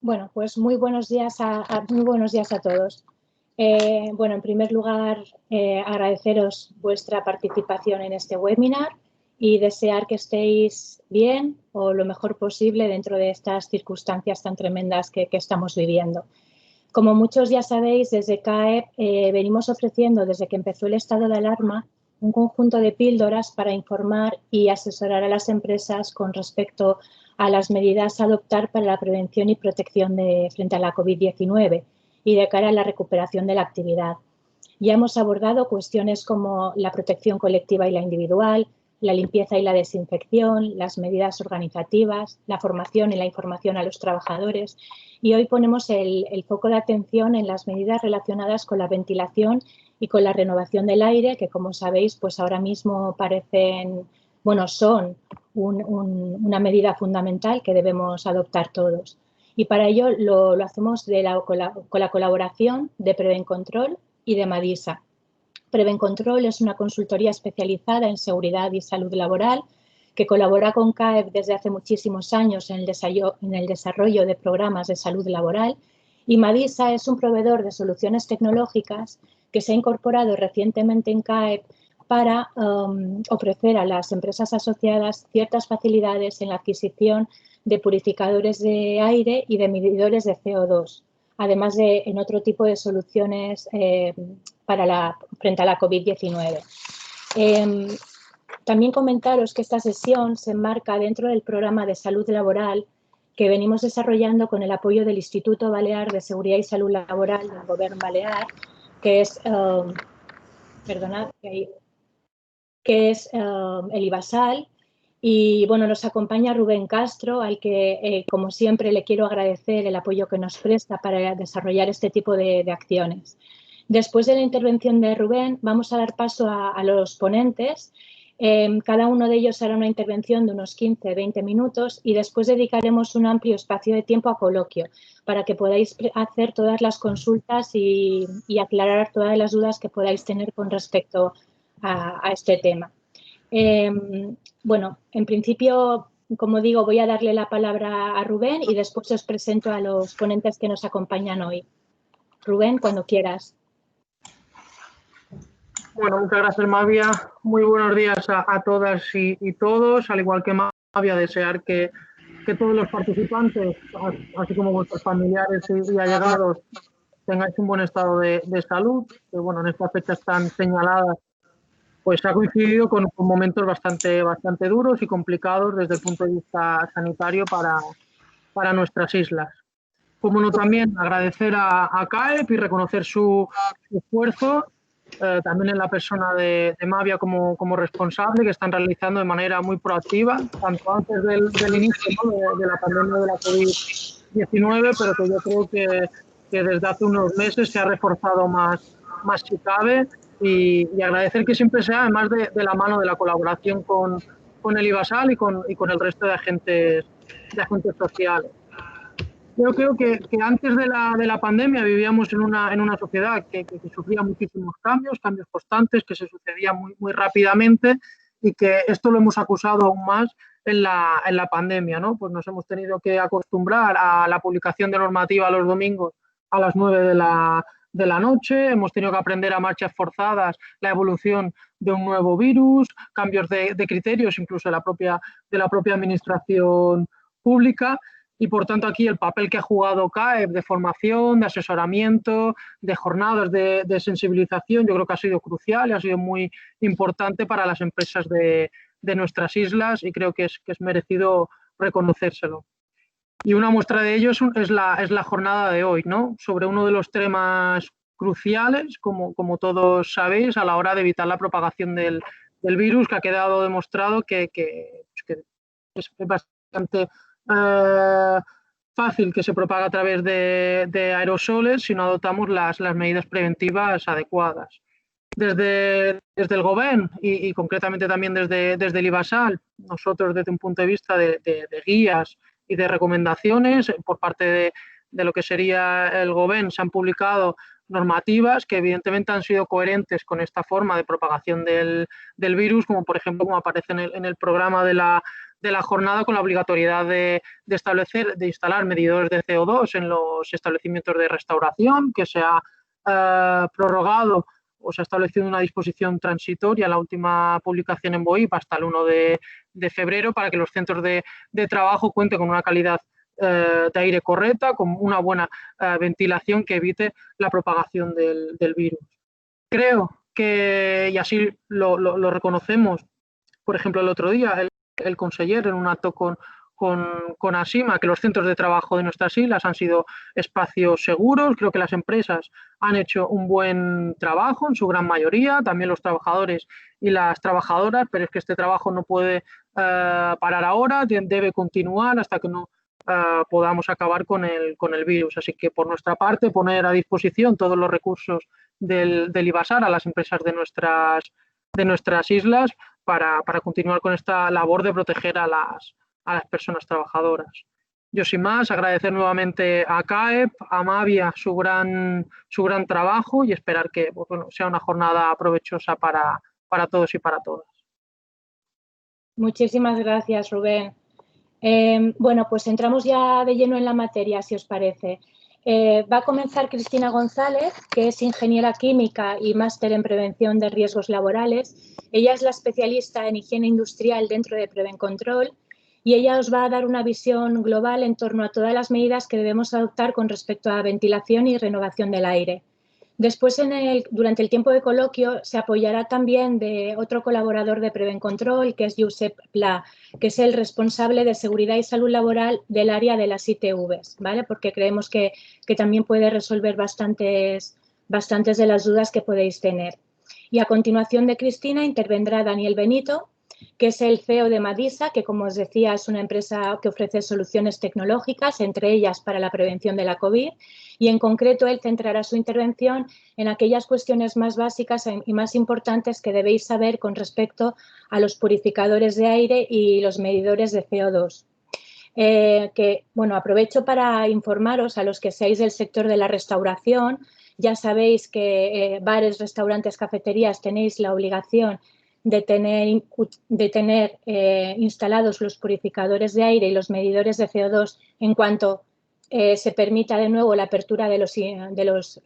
Bueno, pues muy buenos días a todos. Bueno, en primer lugar, agradeceros vuestra participación en este webinar y desear que estéis bien o lo mejor posible dentro de estas circunstancias tan tremendas que estamos viviendo. Como muchos ya sabéis, desde CAEP venimos ofreciendo, desde que empezó el estado de alarma, un conjunto de píldoras para informar y asesorar a las empresas con respecto a las medidas a adoptar para la prevención y protección frente a la COVID-19 y de cara a la recuperación de la actividad. Ya hemos abordado cuestiones como la protección colectiva y la individual, la limpieza y la desinfección, las medidas organizativas, la formación y la información a los trabajadores. Y hoy ponemos el foco de atención en las medidas relacionadas con la ventilación y con la renovación del aire, que como sabéis, pues ahora mismo son una medida fundamental que debemos adoptar todos. Y para ello lo hacemos con la colaboración de Prevencontrol y de Madisa. Prevencontrol es una consultoría especializada en seguridad y salud laboral que colabora con CAEP desde hace muchísimos años en el desarrollo de programas de salud laboral, y Madisa es un proveedor de soluciones tecnológicas que se ha incorporado recientemente en CAEP para ofrecer a las empresas asociadas ciertas facilidades en la adquisición de purificadores de aire y de medidores de CO2, además de en otro tipo de soluciones frente a la COVID-19. También comentaros que esta sesión se enmarca dentro del programa de salud laboral que venimos desarrollando con el apoyo del Instituto Balear de Seguridad y Salud Laboral del Gobierno Balear, que es el IBASAL. Y bueno, nos acompaña Rubén Castro, al que, como siempre, le quiero agradecer el apoyo que nos presta para desarrollar este tipo de acciones. Después de la intervención de Rubén, vamos a dar paso a los ponentes. Cada uno de ellos hará una intervención de unos 15-20 minutos y después dedicaremos un amplio espacio de tiempo a coloquio para que podáis hacer todas las consultas y aclarar todas las dudas que podáis tener con respecto a este tema. Bueno, en principio, como digo, voy a darle la palabra a Rubén y después os presento a los ponentes que nos acompañan hoy. Rubén, cuando quieras. Bueno, muchas gracias, Mavia. Muy buenos días a todas y todos. Al igual que Mavia, desear que todos los participantes, así como vuestros familiares y allegados, tengáis un buen estado de salud, que bueno, en estas fechas tan señaladas, pues ha coincidido con momentos bastante duros y complicados desde el punto de vista sanitario para nuestras islas. Como no, también agradecer a CAEP y reconocer su esfuerzo, también en la persona de Mavia como responsable, que están realizando de manera muy proactiva, tanto antes del inicio, ¿no?, de la pandemia de la COVID-19, pero que yo creo que desde hace unos meses se ha reforzado más si cabe, y agradecer que siempre sea, además de la mano de la colaboración con el IBASAL y con el resto de agentes sociales. Yo creo que antes de la pandemia vivíamos en una sociedad que sufría muchísimos cambios constantes, que se sucedían muy rápidamente, y que esto lo hemos acusado aún más en la pandemia, ¿no? Pues nos hemos tenido que acostumbrar a la publicación de normativa los domingos a las 9 de la noche, hemos tenido que aprender a marchas forzadas la evolución de un nuevo virus, cambios de criterios incluso de la propia administración pública. Y, por tanto, aquí el papel que ha jugado CAEP de formación, de asesoramiento, de jornadas de sensibilización, yo creo que ha sido crucial y ha sido muy importante para las empresas de nuestras islas, y creo que es merecido reconocérselo. Y una muestra de ello es la jornada de hoy, ¿no?, sobre uno de los temas cruciales, como todos sabéis, a la hora de evitar la propagación del virus, que ha quedado demostrado que es bastante fácil que se propaga a través de aerosoles si no adoptamos las medidas preventivas adecuadas. Desde el Gobierno y concretamente también desde el IBASAL, nosotros desde un punto de vista de guías y de recomendaciones por parte de lo que sería el Gobierno, se han publicado normativas que evidentemente han sido coherentes con esta forma de propagación del virus, como por ejemplo como aparece en el programa de la jornada con la obligatoriedad de instalar medidores de CO2 en los establecimientos de restauración, que se ha prorrogado o se ha establecido una disposición transitoria, la última publicación en BOIP, hasta el 1 de febrero, para que los centros de trabajo cuenten con una calidad de aire correcta, con una buena ventilación que evite la propagación del virus. Creo que, y así lo reconocemos, por ejemplo, el otro día, el conseller en un acto con ASIMA, que los centros de trabajo de nuestras islas han sido espacios seguros. Creo que las empresas han hecho un buen trabajo en su gran mayoría, también los trabajadores y las trabajadoras, pero es que este trabajo no puede parar ahora, debe continuar hasta que no podamos acabar con el virus. Así que por nuestra parte, poner a disposición todos los recursos del IBASAR a las empresas de nuestras islas para continuar con esta labor de proteger a las personas trabajadoras. Yo sin más, agradecer nuevamente a CAEP, a Mavia su gran trabajo y esperar que sea una jornada provechosa para todos y para todas. Muchísimas gracias, Rubén. Bueno, pues entramos ya de lleno en la materia, si os parece. Va a comenzar Cristina González, que es ingeniera química y máster en prevención de riesgos laborales. Ella es la especialista en higiene industrial dentro de Prevencontrol y ella os va a dar una visión global en torno a todas las medidas que debemos adoptar con respecto a ventilación y renovación del aire. Después, durante el tiempo de coloquio, se apoyará también de otro colaborador de Prevencontrol, que es Josep Pla, que es el responsable de seguridad y salud laboral del área de las ITVs, ¿vale? Porque creemos que también puede resolver bastantes de las dudas que podéis tener. Y a continuación de Cristina intervendrá Daniel Benito, que es el CEO de Madisa, que, como os decía, es una empresa que ofrece soluciones tecnológicas, entre ellas para la prevención de la COVID, y en concreto él centrará su intervención en aquellas cuestiones más básicas y más importantes que debéis saber con respecto a los purificadores de aire y los medidores de CO2. Bueno, aprovecho para informaros a los que seáis del sector de la restauración. Ya sabéis que bares, restaurantes, cafeterías tenéis la obligación de tener instalados los purificadores de aire y los medidores de CO2 en cuanto se permita de nuevo la apertura de los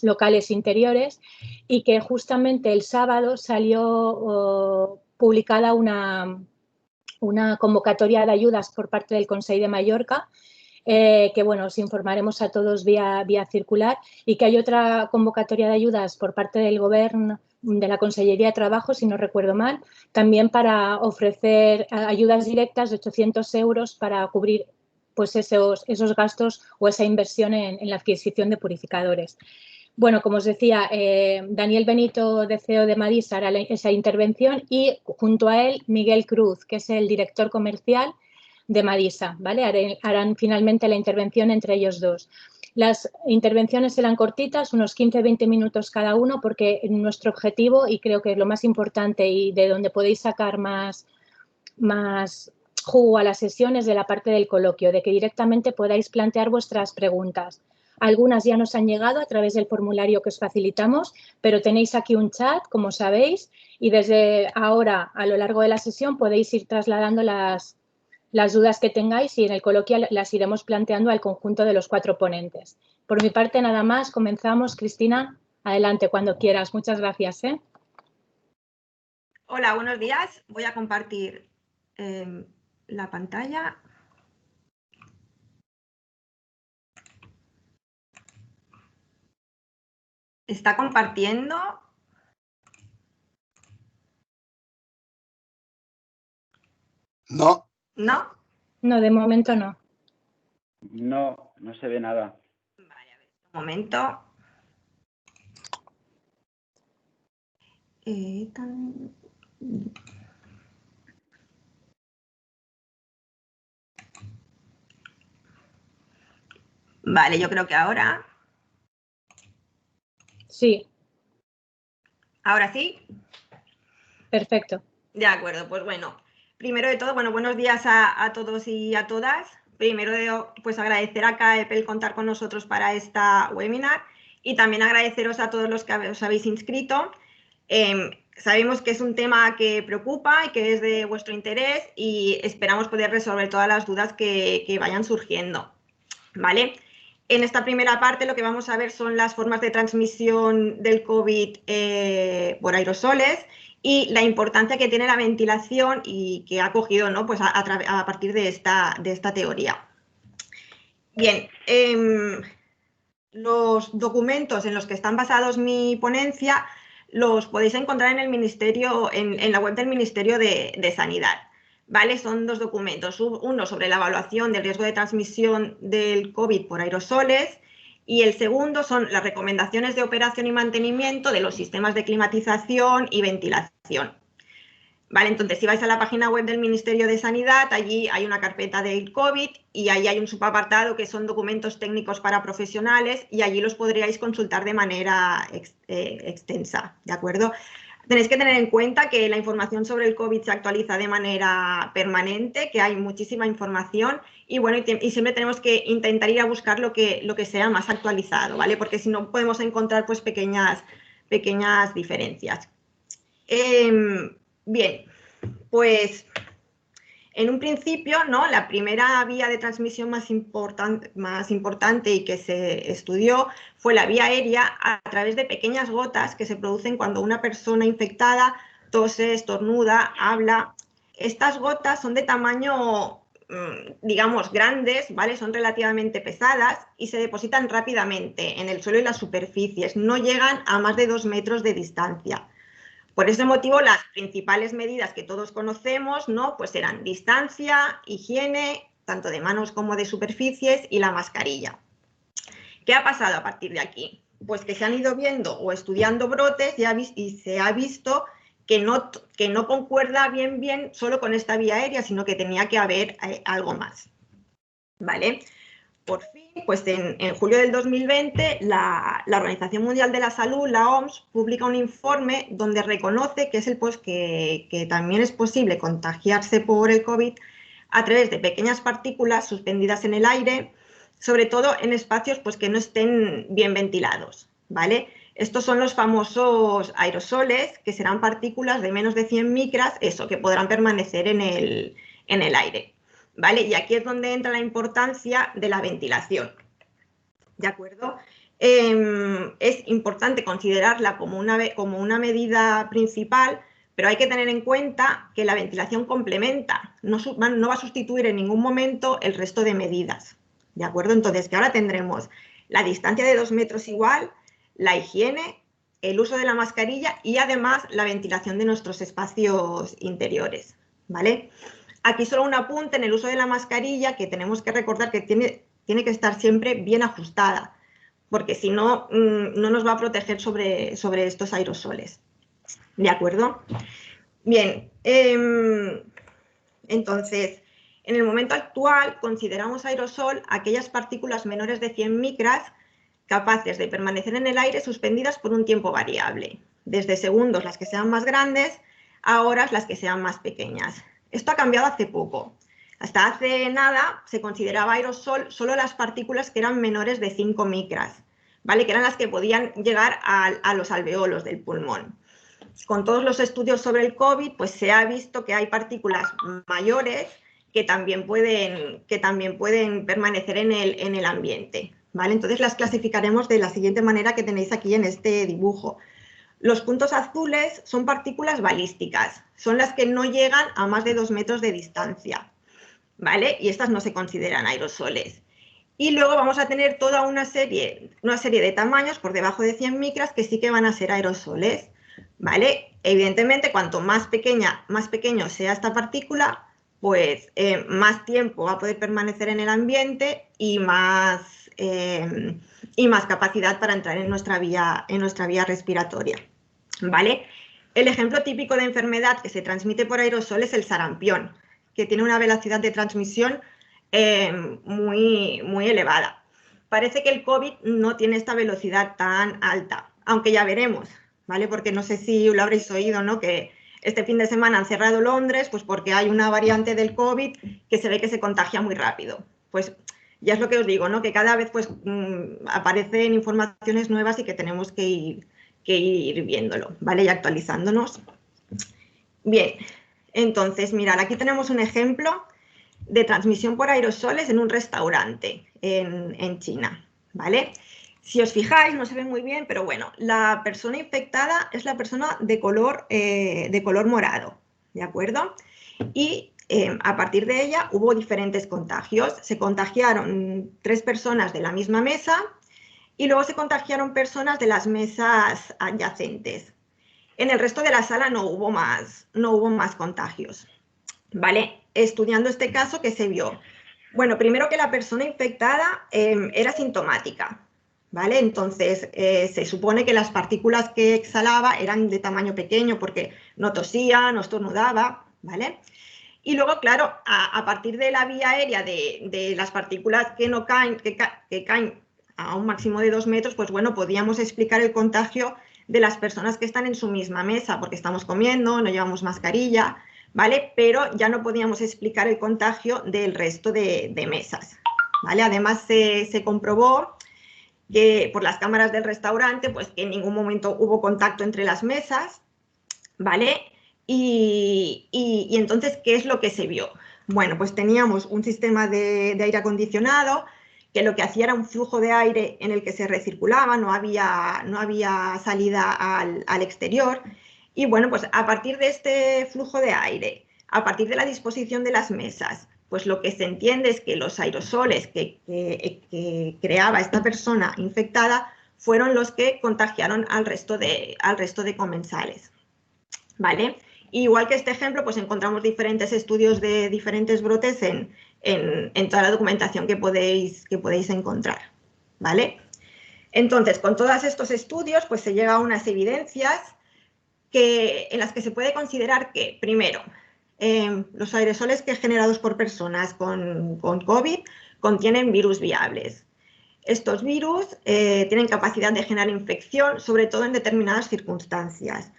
locales interiores, y que justamente el sábado salió publicada una convocatoria de ayudas por parte del Consell de Mallorca, que bueno, os informaremos a todos vía circular, y que hay otra convocatoria de ayudas por parte del Gobierno, de la Consellería de Trabajo, si no recuerdo mal, también para ofrecer ayudas directas de 800 euros para cubrir pues esos gastos o esa inversión en la adquisición de purificadores. Bueno, como os decía, Daniel Benito, de CEO de Madisa, hará esa intervención, y junto a él Miguel Cruz, que es el director comercial de Madisa, ¿vale? Harán finalmente la intervención entre ellos dos. Las intervenciones serán cortitas, unos 15-20 minutos cada uno, porque nuestro objetivo, y creo que es lo más importante y de donde podéis sacar más jugo a las sesiones, de la parte del coloquio, de que directamente podáis plantear vuestras preguntas. Algunas ya nos han llegado a través del formulario que os facilitamos, pero tenéis aquí un chat, como sabéis, y desde ahora, a lo largo de la sesión, podéis ir trasladando las dudas que tengáis, y en el coloquio las iremos planteando al conjunto de los 4 ponentes. Por mi parte, nada más. Comenzamos. Cristina, adelante cuando quieras. Muchas gracias. Hola, buenos días. Voy a compartir la pantalla. ¿Está compartiendo? No. ¿No? No, de momento no. No, no se ve nada. Vale, a ver, un momento. Vale, yo creo que ahora. Sí. ¿Ahora sí? Perfecto. De acuerdo, pues bueno. Primero de todo, bueno, buenos días a todos y a todas. Primero, pues agradecer a CAEP el contar con nosotros para esta webinar, y también agradeceros a todos los que os habéis inscrito. sabemos que es un tema que preocupa y que es de vuestro interés y esperamos poder resolver todas las dudas que vayan surgiendo, ¿vale? En esta primera parte lo que vamos a ver son las formas de transmisión del COVID por aerosoles y la importancia que tiene la ventilación y que ha cogido, ¿no? Pues a partir de esta teoría. Bien, los documentos en los que están basados mi ponencia los podéis encontrar en el Ministerio, en la web del Ministerio de Sanidad. ¿Vale? Son dos documentos, uno sobre la evaluación del riesgo de transmisión del COVID por aerosoles y el segundo son las recomendaciones de operación y mantenimiento de los sistemas de climatización y ventilación. ¿Vale? Entonces, si vais a la página web del Ministerio de Sanidad, allí hay una carpeta del COVID y ahí hay un subapartado que son documentos técnicos para profesionales y allí los podríais consultar de manera extensa, ¿de acuerdo? Tenéis que tener en cuenta que la información sobre el COVID se actualiza de manera permanente, que hay muchísima información y, bueno, y siempre tenemos que intentar ir a buscar lo que sea más actualizado, ¿vale? Porque si no podemos encontrar pues pequeñas diferencias. Bien, pues en un principio, ¿no? La primera vía de transmisión más importante y que se estudió fue la vía aérea a través de pequeñas gotas que se producen cuando una persona infectada tose, estornuda, habla. Estas gotas son de tamaño, digamos, grandes, ¿vale? Son relativamente pesadas y se depositan rápidamente en el suelo y las superficies. No llegan a más de 2 metros de distancia. Por ese motivo, las principales medidas que todos conocemos, ¿no? Pues eran distancia, higiene, tanto de manos como de superficies y la mascarilla. ¿Qué ha pasado a partir de aquí? Pues que se han ido viendo o estudiando brotes y se ha visto que no concuerda bien solo con esta vía aérea, sino que tenía que haber algo más, ¿vale? Por fin, pues en julio del 2020, la Organización Mundial de la Salud, la OMS, publica un informe donde reconoce que también es posible contagiarse por el COVID a través de pequeñas partículas suspendidas en el aire, sobre todo en espacios pues, que no estén bien ventilados, ¿vale? Estos son los famosos aerosoles, que serán partículas de menos de 100 micras, que podrán permanecer en el aire. ¿Vale? Y aquí es donde entra la importancia de la ventilación, ¿de acuerdo? Es importante considerarla como una medida principal, pero hay que tener en cuenta que la ventilación complementa, no va a sustituir en ningún momento el resto de medidas, ¿de acuerdo? Entonces, que ahora tendremos la distancia de 2 metros igual, la higiene, el uso de la mascarilla y además la ventilación de nuestros espacios interiores, ¿vale? Aquí solo un apunte en el uso de la mascarilla, que tenemos que recordar que tiene que estar siempre bien ajustada, porque si no, no nos va a proteger sobre estos aerosoles. ¿De acuerdo? Bien, entonces, en el momento actual consideramos aerosol aquellas partículas menores de 100 micras capaces de permanecer en el aire suspendidas por un tiempo variable, desde segundos las que sean más grandes a horas las que sean más pequeñas. Esto ha cambiado hace poco. Hasta hace nada se consideraba aerosol solo las partículas que eran menores de 5 micras, ¿vale? Que eran las que podían llegar a los alveolos del pulmón. Con todos los estudios sobre el COVID, pues se ha visto que hay partículas mayores que también pueden permanecer en el ambiente, ¿vale? Entonces las clasificaremos de la siguiente manera que tenéis aquí en este dibujo. Los puntos azules son partículas balísticas, son las que no llegan a más de 2 metros de distancia, ¿vale? Y estas no se consideran aerosoles. Y luego vamos a tener toda una serie de tamaños por debajo de 100 micras que sí que van a ser aerosoles, ¿vale? Evidentemente, cuanto más pequeño sea esta partícula, pues más tiempo va a poder permanecer en el ambiente y más capacidad para entrar en nuestra vía respiratoria, ¿vale? El ejemplo típico de enfermedad que se transmite por aerosol es el sarampión, que tiene una velocidad de transmisión muy elevada. Parece que el COVID no tiene esta velocidad tan alta, aunque ya veremos, ¿vale? Porque no sé si lo habréis oído, ¿no? Que este fin de semana han cerrado Londres, pues porque hay una variante del COVID que se ve que se contagia muy rápido. Pues ya es lo que os digo, ¿no? Que cada vez pues aparecen informaciones nuevas y que tenemos que ir viéndolo, ¿vale? Y actualizándonos. Bien, entonces, mirad, aquí tenemos un ejemplo de transmisión por aerosoles en un restaurante en China, ¿vale? Si os fijáis, no se ve muy bien, pero bueno, la persona infectada es la persona de color morado, ¿de acuerdo? Y a partir de ella hubo diferentes contagios. Se contagiaron 3 personas de la misma mesa y luego se contagiaron personas de las mesas adyacentes. En el resto de la sala no hubo más contagios, ¿vale? Estudiando este caso, ¿qué se vio? Bueno, primero que la persona infectada era sintomática, ¿vale? Entonces, se supone que las partículas que exhalaba eran de tamaño pequeño porque no tosía, no estornudaba, ¿vale? Y luego, claro, a partir de la vía aérea de las partículas que no caen, que caen a un máximo de 2 metros, pues bueno, podíamos explicar el contagio de las personas que están en su misma mesa, porque estamos comiendo, no llevamos mascarilla, ¿vale? Pero ya no podíamos explicar el contagio del resto de mesas, ¿vale? Además, se comprobó que por las cámaras del restaurante, pues que en ningún momento hubo contacto entre las mesas, ¿vale? Y entonces, ¿qué es lo que se vio? Bueno, pues teníamos un sistema de aire acondicionado que lo que hacía era un flujo de aire en el que se recirculaba, no había salida al exterior. Y bueno, pues a partir de este flujo de aire, a partir de la disposición de las mesas, pues lo que se entiende es que los aerosoles que creaba esta persona infectada fueron los que contagiaron al resto de comensales, ¿vale? Igual que este ejemplo, pues encontramos diferentes estudios de diferentes brotes en toda la documentación que podéis encontrar, ¿vale? Entonces, con todos estos estudios, pues se llega a unas evidencias en las que se puede considerar que, primero, los aerosoles generados por personas con COVID contienen virus viables. Estos virus tienen capacidad de generar infección, sobre todo en determinadas circunstancias.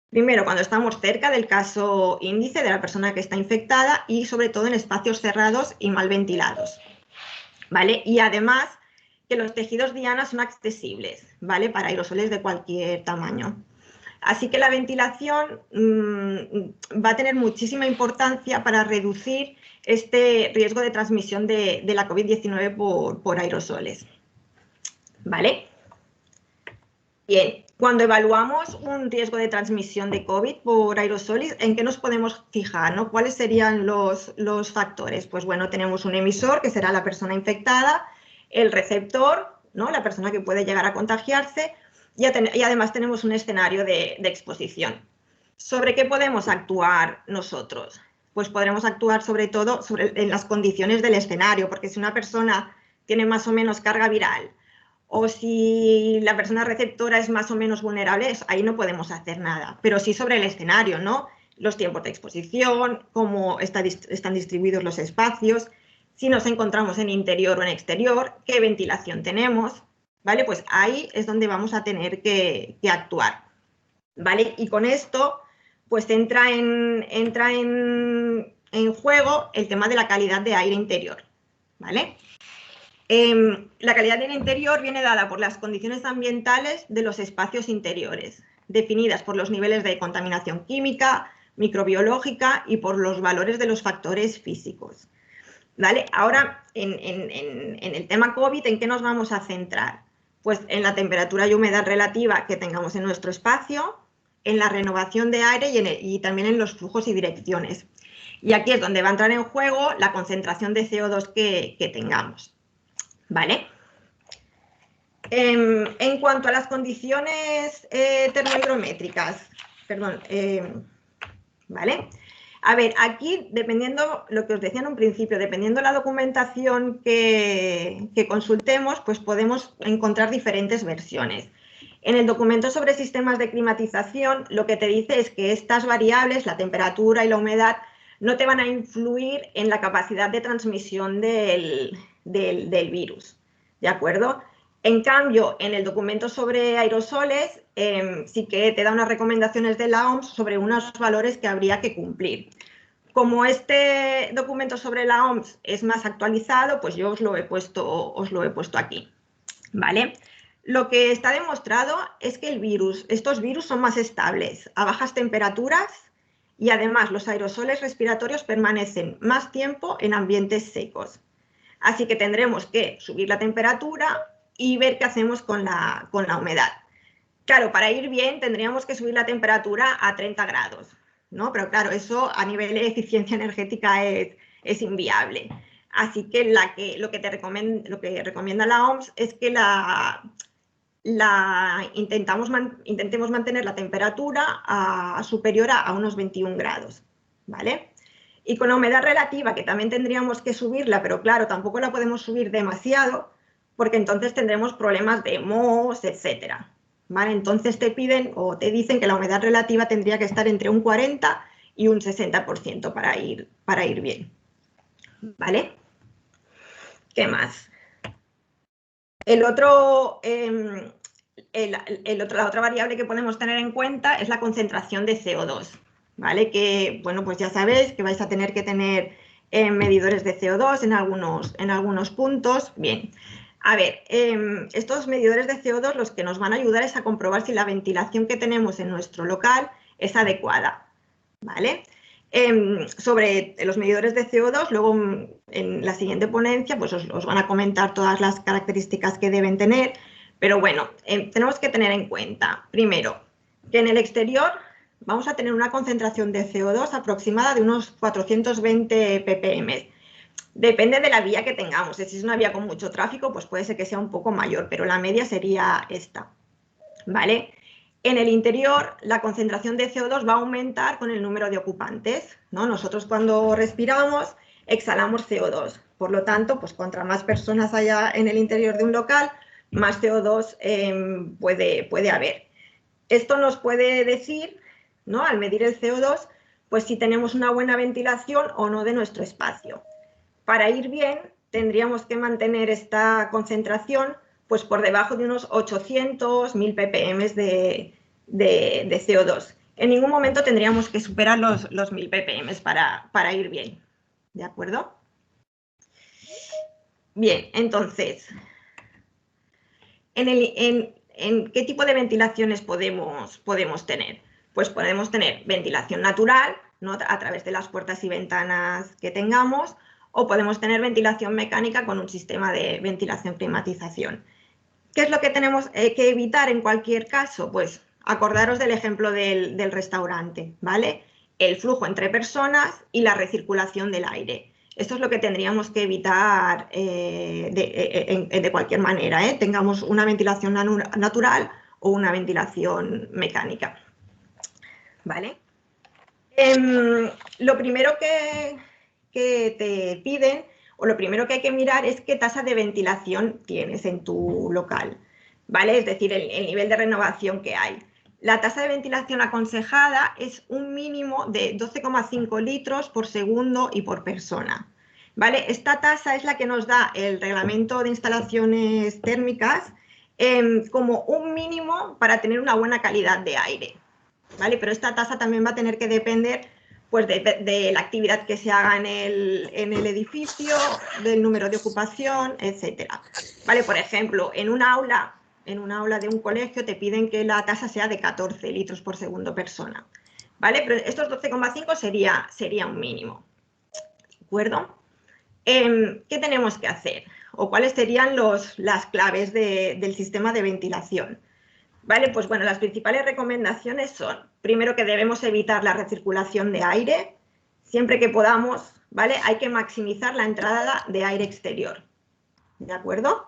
Primero, cuando estamos cerca del caso índice de la persona que está infectada y sobre todo en espacios cerrados y mal ventilados, ¿vale? Y además que los tejidos diana son accesibles, ¿vale? Para aerosoles de cualquier tamaño. Así que la ventilación va a tener muchísima importancia para reducir este riesgo de transmisión de la COVID-19 por aerosoles, ¿vale? Bien, cuando evaluamos un riesgo de transmisión de COVID por aerosoles, ¿en qué nos podemos fijar, ¿no? ¿Cuáles serían los factores? Pues bueno, tenemos un emisor, que será la persona infectada, el receptor, ¿no? La persona que puede llegar a contagiarse, y además tenemos un escenario de exposición. ¿Sobre qué podemos actuar nosotros? Pues podremos actuar sobre todo en las condiciones del escenario, porque si una persona tiene más o menos carga viral, o si la persona receptora es más o menos vulnerable, ahí no podemos hacer nada. Pero sí sobre el escenario, ¿no? Los tiempos de exposición, cómo están distribuidos los espacios, si nos encontramos en interior o en exterior, qué ventilación tenemos, ¿vale? Pues ahí es donde vamos a tener que actuar, ¿vale? Y con esto, pues entra en juego el tema de la calidad de aire interior, ¿vale? La calidad del interior viene dada por las condiciones ambientales de los espacios interiores, definidas por los niveles de contaminación química, microbiológica y por los valores de los factores físicos, ¿vale? Ahora, en el tema COVID, ¿en qué nos vamos a centrar? Pues en la temperatura y humedad relativa que tengamos en nuestro espacio, en la renovación de aire y también en los flujos y direcciones. Y aquí es donde va a entrar en juego la concentración de CO2 que tengamos, ¿vale? En cuanto a las condiciones termohigrométricas, perdón, ¿vale? A ver, aquí, dependiendo lo que os decía en un principio, dependiendo de la documentación que consultemos, pues podemos encontrar diferentes versiones. En el documento sobre sistemas de climatización, lo que te dice es que estas variables, la temperatura y la humedad, no te van a influir en la capacidad de transmisión del virus, ¿de acuerdo? En cambio, en el documento sobre aerosoles, sí que te da unas recomendaciones de la OMS sobre unos valores que habría que cumplir. Como este documento sobre la OMS es más actualizado, pues yo os lo he puesto aquí, ¿vale? Lo que está demostrado es que estos virus son más estables a bajas temperaturas y además los aerosoles respiratorios permanecen más tiempo en ambientes secos. Así que tendremos que subir la temperatura y ver qué hacemos con la humedad. Claro, para ir bien tendríamos que subir la temperatura a 30 grados, ¿no? Pero claro, eso a nivel de eficiencia energética es inviable. Así que lo que recomienda la OMS es que intentemos mantener la temperatura superior a unos 21 grados, ¿vale? Y con la humedad relativa, que también tendríamos que subirla, pero claro, tampoco la podemos subir demasiado, porque entonces tendremos problemas de mohos, etcétera, ¿vale? Entonces te piden o te dicen que la humedad relativa tendría que estar entre un 40 y un 60% para ir bien, ¿vale? ¿Qué más? La otra variable que podemos tener en cuenta es la concentración de CO2, ¿vale? Que, bueno, pues ya sabéis que vais a tener que tener medidores de CO2 en algunos puntos. Bien, a ver, estos medidores de CO2 los que nos van a ayudar es a comprobar si la ventilación que tenemos en nuestro local es adecuada, ¿vale? Sobre los medidores de CO2, luego en la siguiente ponencia pues os van a comentar todas las características que deben tener, pero bueno, tenemos que tener en cuenta, primero, que en el exterior vamos a tener una concentración de CO2 aproximada de unos 420 ppm. Depende de la vía que tengamos, si es una vía con mucho tráfico, pues puede ser que sea un poco mayor, pero la media sería esta, ¿vale? En el interior, la concentración de CO2 va a aumentar con el número de ocupantes, ¿no? Nosotros cuando respiramos exhalamos CO2. Por lo tanto, pues contra más personas haya en el interior de un local, más CO2 puede haber. Esto nos puede decir, ¿no? Al medir el CO2, pues si tenemos una buena ventilación o no de nuestro espacio. Para ir bien, tendríamos que mantener esta concentración pues por debajo de unos 800, 1000 ppm de CO2. En ningún momento tendríamos que superar los 1000 ppm para ir bien. ¿De acuerdo? Bien, entonces, ¿en qué tipo de ventilaciones podemos tener? Pues podemos tener ventilación natural, ¿no? A través de las puertas y ventanas que tengamos, o podemos tener ventilación mecánica con un sistema de ventilación-climatización. ¿Qué es lo que tenemos que evitar en cualquier caso? Pues acordaros del ejemplo del restaurante, ¿vale? El flujo entre personas y la recirculación del aire. Esto es lo que tendríamos que evitar de cualquier manera, ¿eh? Tengamos una ventilación natural o una ventilación mecánica, ¿vale? Lo primero que te piden, o lo primero que hay que mirar es qué tasa de ventilación tienes en tu local, ¿vale? Es decir, el nivel de renovación que hay. La tasa de ventilación aconsejada es un mínimo de 12,5 litros por segundo y por persona, ¿vale? Esta tasa es la que nos da el reglamento de instalaciones térmicas como un mínimo para tener una buena calidad de aire, ¿vale? Pero esta tasa también va a tener que depender pues, de la actividad que se haga en el edificio, del número de ocupación, etcétera. ¿Vale? Por ejemplo, en un aula de un colegio te piden que la tasa sea de 14 litros por segundo persona, ¿vale? Pero estos 12,5 sería un mínimo, ¿de acuerdo? ¿Qué tenemos que hacer? ¿O cuáles serían las claves del sistema de ventilación? ¿Vale? Pues bueno, las principales recomendaciones son, primero, que debemos evitar la recirculación de aire, siempre que podamos, ¿vale? Hay que maximizar la entrada de aire exterior, ¿de acuerdo?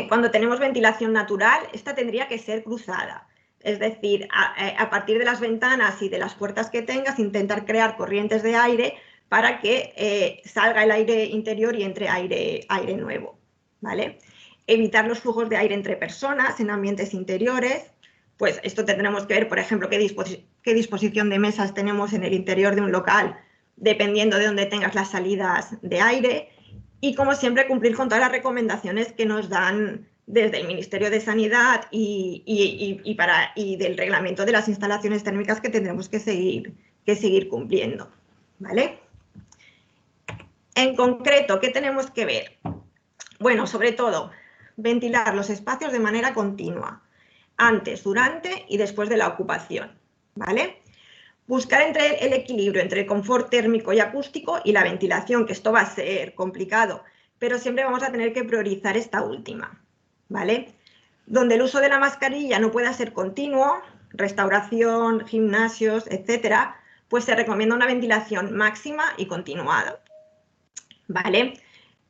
Cuando tenemos ventilación natural, esta tendría que ser cruzada, es decir, a partir de las ventanas y de las puertas que tengas, intentar crear corrientes de aire para que salga el aire interior y entre aire nuevo, ¿vale? Evitar los flujos de aire entre personas en ambientes interiores, pues esto tendremos que ver, por ejemplo, qué disposición de mesas tenemos en el interior de un local, dependiendo de dónde tengas las salidas de aire, y como siempre cumplir con todas las recomendaciones que nos dan desde el Ministerio de Sanidad y del reglamento de las instalaciones térmicas que tendremos que seguir cumpliendo, ¿vale? En concreto, ¿qué tenemos que ver? Bueno, sobre todo, ventilar los espacios de manera continua, antes, durante y después de la ocupación, ¿vale? Buscar entre el equilibrio entre el confort térmico y acústico y la ventilación, que esto va a ser complicado, pero siempre vamos a tener que priorizar esta última, ¿vale? Donde el uso de la mascarilla no pueda ser continuo, restauración, gimnasios, etcétera, pues se recomienda una ventilación máxima y continuada, ¿vale?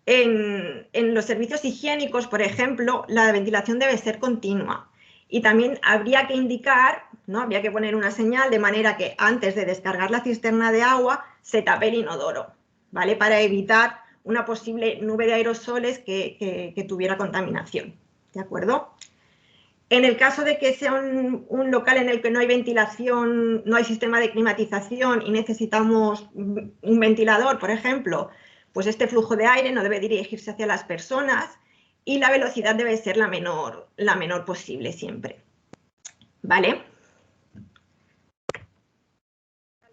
En los servicios higiénicos, por ejemplo, la ventilación debe ser continua. Y también habría que indicar, ¿no? Habría que poner una señal de manera que antes de descargar la cisterna de agua se tape el inodoro, ¿vale? Para evitar una posible nube de aerosoles que tuviera contaminación, ¿de acuerdo? En el caso de que sea un local en el que no hay ventilación, no hay sistema de climatización y necesitamos un ventilador, por ejemplo, pues este flujo de aire no debe dirigirse hacia las personas y la velocidad debe ser la menor posible siempre, ¿vale?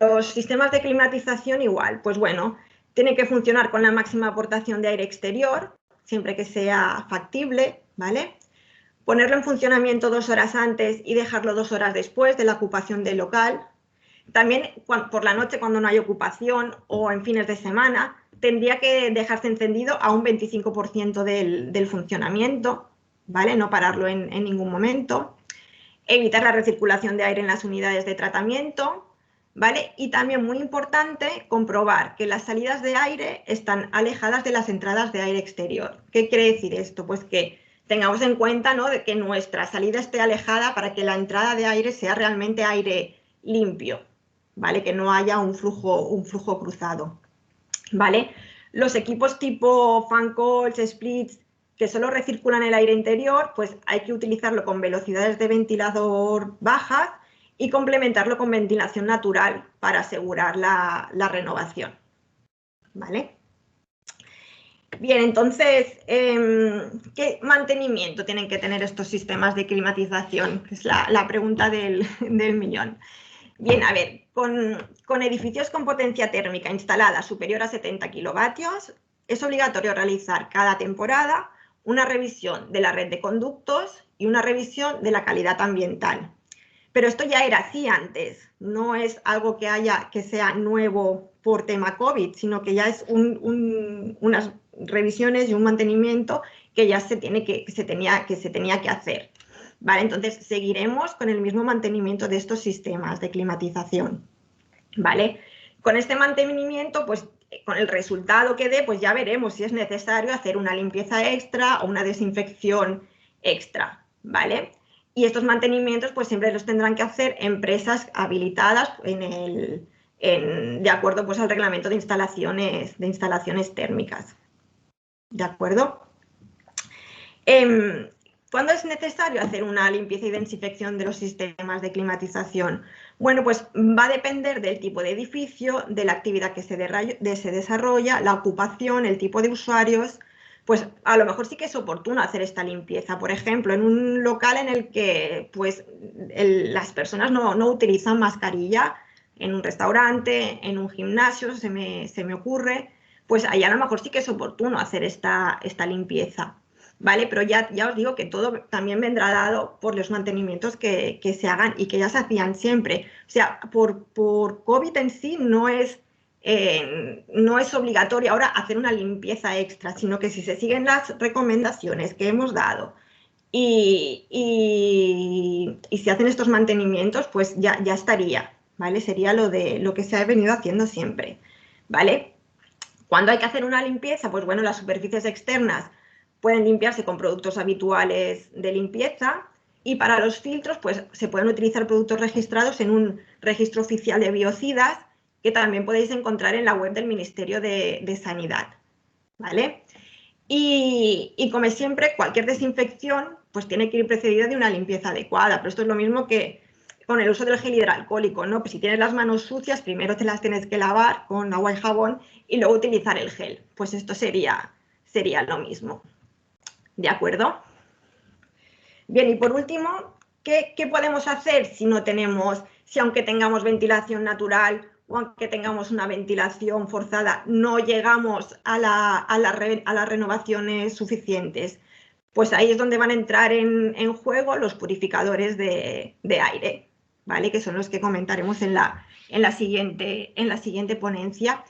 Los sistemas de climatización igual, pues bueno, tienen que funcionar con la máxima aportación de aire exterior, siempre que sea factible, ¿vale? Ponerlo en funcionamiento 2 horas antes y dejarlo 2 horas después de la ocupación del local. También por la noche, cuando no hay ocupación o en fines de semana, tendría que dejarse encendido a un 25% del funcionamiento, ¿vale? No pararlo en ningún momento. Evitar la recirculación de aire en las unidades de tratamiento, ¿vale? Y también muy importante, comprobar que las salidas de aire están alejadas de las entradas de aire exterior. ¿Qué quiere decir esto? Pues que tengamos en cuenta, ¿no?, de que nuestra salida esté alejada para que la entrada de aire sea realmente aire limpio, ¿vale? Que no haya un flujo cruzado, ¿vale? Los equipos tipo fan coils, splits, que solo recirculan el aire interior, pues hay que utilizarlo con velocidades de ventilador bajas y complementarlo con ventilación natural para asegurar la renovación, ¿vale? Bien, entonces, ¿qué mantenimiento tienen que tener estos sistemas de climatización? Que es la pregunta del millón. Bien, a ver, con edificios con potencia térmica instalada superior a 70 kilovatios, es obligatorio realizar cada temporada una revisión de la red de conductos y una revisión de la calidad ambiental. Pero esto ya era así antes, no es algo que sea nuevo por tema COVID, sino que ya es unas revisiones y un mantenimiento que ya se tenía que hacer. ¿Vale? Entonces, seguiremos con el mismo mantenimiento de estos sistemas de climatización, ¿vale? Con este mantenimiento, pues con el resultado que dé, pues ya veremos si es necesario hacer una limpieza extra o una desinfección extra, ¿vale? Y estos mantenimientos, pues siempre los tendrán que hacer empresas habilitadas de acuerdo, pues, al reglamento de instalaciones térmicas, ¿de acuerdo? ¿Cuándo es necesario hacer una limpieza y desinfección de los sistemas de climatización? Bueno, pues va a depender del tipo de edificio, de la actividad que se desarrolla, la ocupación, el tipo de usuarios. Pues a lo mejor sí que es oportuno hacer esta limpieza. Por ejemplo, en un local en el que pues, las personas no utilizan mascarilla, en un restaurante, en un gimnasio, se me ocurre, pues ahí a lo mejor sí que es oportuno hacer esta limpieza. ¿Vale? Pero ya os digo que todo también vendrá dado por los mantenimientos que se hagan y que ya se hacían siempre. O sea, por COVID en sí no es obligatorio ahora hacer una limpieza extra, sino que si se siguen las recomendaciones que hemos dado y se hacen estos mantenimientos, pues ya estaría, ¿vale? Sería lo que se ha venido haciendo siempre, ¿vale? Cuando hay que hacer una limpieza, pues bueno, las superficies externas pueden limpiarse con productos habituales de limpieza y para los filtros pues se pueden utilizar productos registrados en un registro oficial de biocidas que también podéis encontrar en la web del Ministerio de Sanidad, ¿vale? Y como siempre, cualquier desinfección pues tiene que ir precedida de una limpieza adecuada, pero esto es lo mismo que con el uso del gel hidroalcohólico, ¿no? Pues si tienes las manos sucias, primero te las tienes que lavar con agua y jabón y luego utilizar el gel. Pues esto sería lo mismo. ¿De acuerdo? Bien, y por último, ¿qué podemos hacer si aunque tengamos ventilación natural o aunque tengamos una ventilación forzada, no llegamos a las renovaciones suficientes? pues ahí es donde van a entrar en juego los purificadores de aire, ¿vale? Que son los que comentaremos en la siguiente ponencia.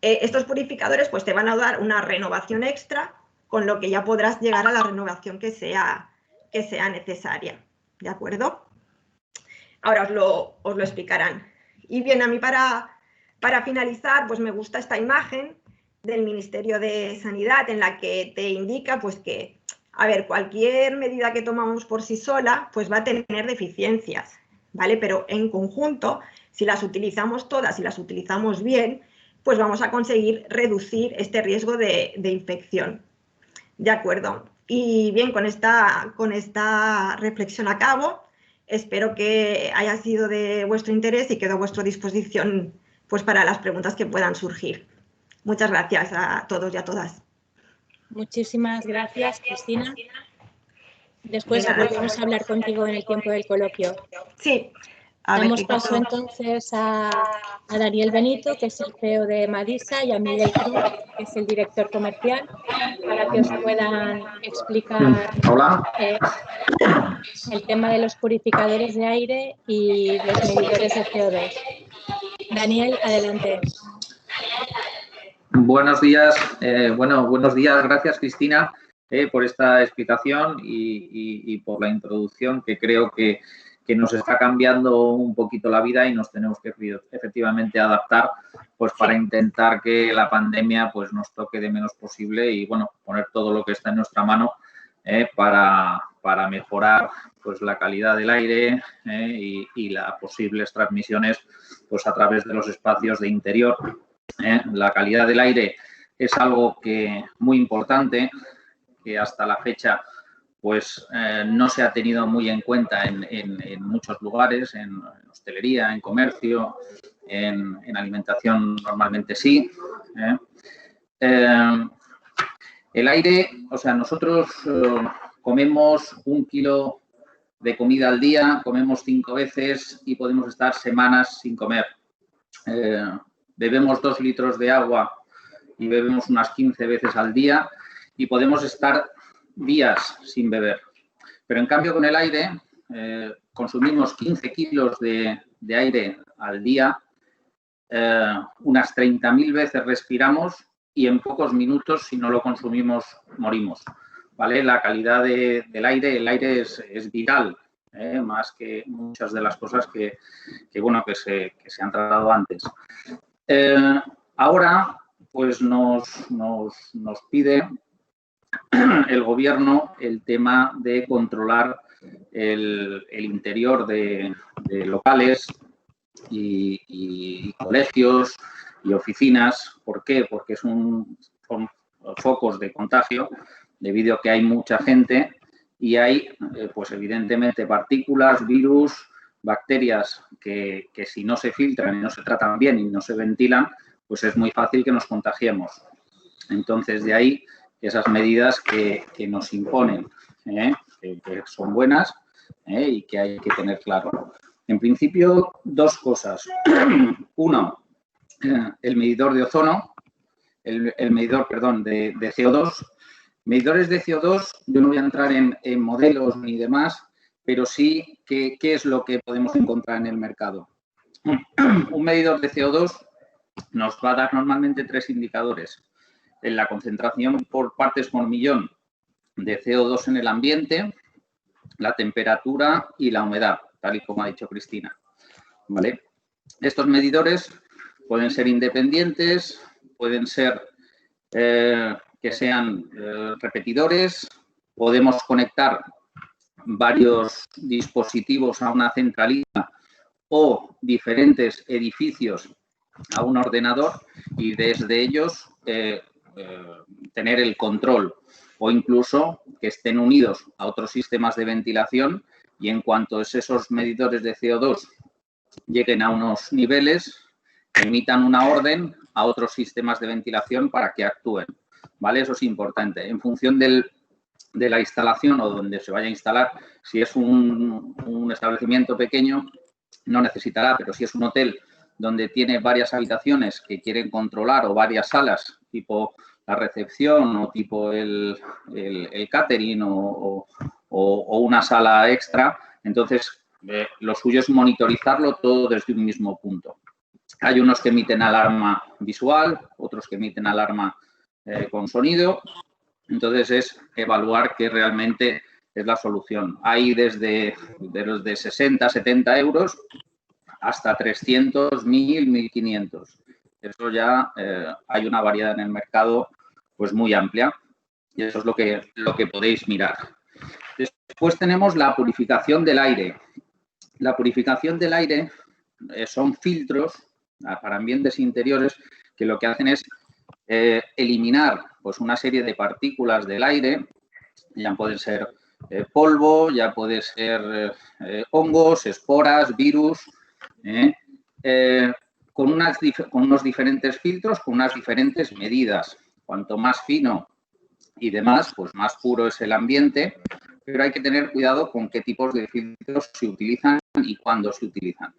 Estos purificadores pues te van a dar una renovación extra, con lo que ya podrás llegar a la renovación que sea necesaria, ¿de acuerdo? Ahora os lo explicarán. Y bien, a mí para finalizar, pues me gusta esta imagen del Ministerio de Sanidad en la que te indica pues que, a ver, cualquier medida que tomamos por sí sola pues va a tener deficiencias, ¿vale? Pero en conjunto, si las utilizamos todas y las utilizamos bien, pues vamos a conseguir reducir este riesgo de infección, ¿de acuerdo? Y bien, con esta reflexión acabo. Espero que haya sido de vuestro interés y quedo a vuestra disposición pues, para las preguntas que puedan surgir. Muchas gracias a todos y a todas. Muchísimas gracias, Cristina. Después volvemos a hablar contigo en el tiempo del coloquio. Sí. Damos paso entonces a Daniel Benito, que es el CEO de Madisa, y a Miguel Cruz, que es el director comercial, para que os puedan explicar el tema de los purificadores de aire y los medidores de CO2. Daniel, adelante. Buenos días. Buenos días. Gracias, Cristina, por esta explicación y por la introducción, que creo que nos está cambiando un poquito la vida y nos tenemos que efectivamente adaptar pues para intentar que la pandemia pues nos toque de menos posible y, bueno, poner todo lo que está en nuestra mano para mejorar pues la calidad del aire y las posibles transmisiones pues a través de los espacios de interior. La calidad del aire es algo que muy importante, que hasta la fecha pues no se ha tenido muy en cuenta en muchos lugares, en hostelería, en comercio, en alimentación normalmente sí. El aire, o sea, nosotros comemos 1 kilo de comida al día, comemos 5 veces y podemos estar semanas sin comer. Bebemos 2 litros de agua y bebemos unas 15 veces al día y podemos estar días sin beber. Pero en cambio con el aire consumimos 15 kilos de aire al día, unas 30.000 veces respiramos y en pocos minutos, si no lo consumimos, morimos, ¿vale? La calidad del aire, el aire es vital, más que muchas de las cosas que se han tratado antes. Ahora, pues nos pide el gobierno el tema de controlar el interior de locales y colegios y oficinas. ¿Por qué? Porque son focos de contagio debido a que hay mucha gente y hay, pues evidentemente, partículas, virus, bacterias que si no se filtran y no se tratan bien y no se ventilan, pues es muy fácil que nos contagiemos. Entonces, de ahí esas medidas que nos imponen, que son buenas y que hay que tener claro. En principio, 2 cosas. Uno, el medidor de ozono, el medidor, perdón, de CO2. Medidores de CO2, yo no voy a entrar en modelos ni demás, pero sí qué es lo que podemos encontrar en el mercado. Un medidor de CO2 nos va a dar normalmente 3 indicadores. En la concentración por partes por millón de CO2 en el ambiente, la temperatura y la humedad, tal y como ha dicho Cristina, ¿vale? Estos medidores pueden ser independientes, pueden ser que sean repetidores, podemos conectar varios dispositivos a una centralita o diferentes edificios a un ordenador y desde ellos tener el control o incluso que estén unidos a otros sistemas de ventilación y en cuanto esos medidores de CO2 lleguen a unos niveles, emitan una orden a otros sistemas de ventilación para que actúen, ¿vale? Eso es importante. En función de la instalación o donde se vaya a instalar, si es un establecimiento pequeño, no necesitará, pero si es un hotel donde tiene varias habitaciones que quieren controlar o varias salas, tipo la recepción o tipo el catering o una sala extra. Entonces, lo suyo es monitorizarlo todo desde un mismo punto. Hay unos que emiten alarma visual, otros que emiten alarma con sonido. Entonces, es evaluar qué realmente es la solución. Hay desde 60, 70 euros hasta 300, 1.000, 1.500. Eso ya hay una variedad en el mercado pues muy amplia y eso es lo que podéis mirar. Después tenemos la purificación del aire. La purificación del aire son filtros para ambientes interiores que lo que hacen es eliminar pues, una serie de partículas del aire, ya pueden ser polvo, ya puede ser hongos, esporas, virus, con unos diferentes filtros, con unas diferentes medidas. Cuanto más fino y demás, pues más puro es el ambiente, pero hay que tener cuidado con qué tipos de filtros se utilizan y cuándo se utilizan.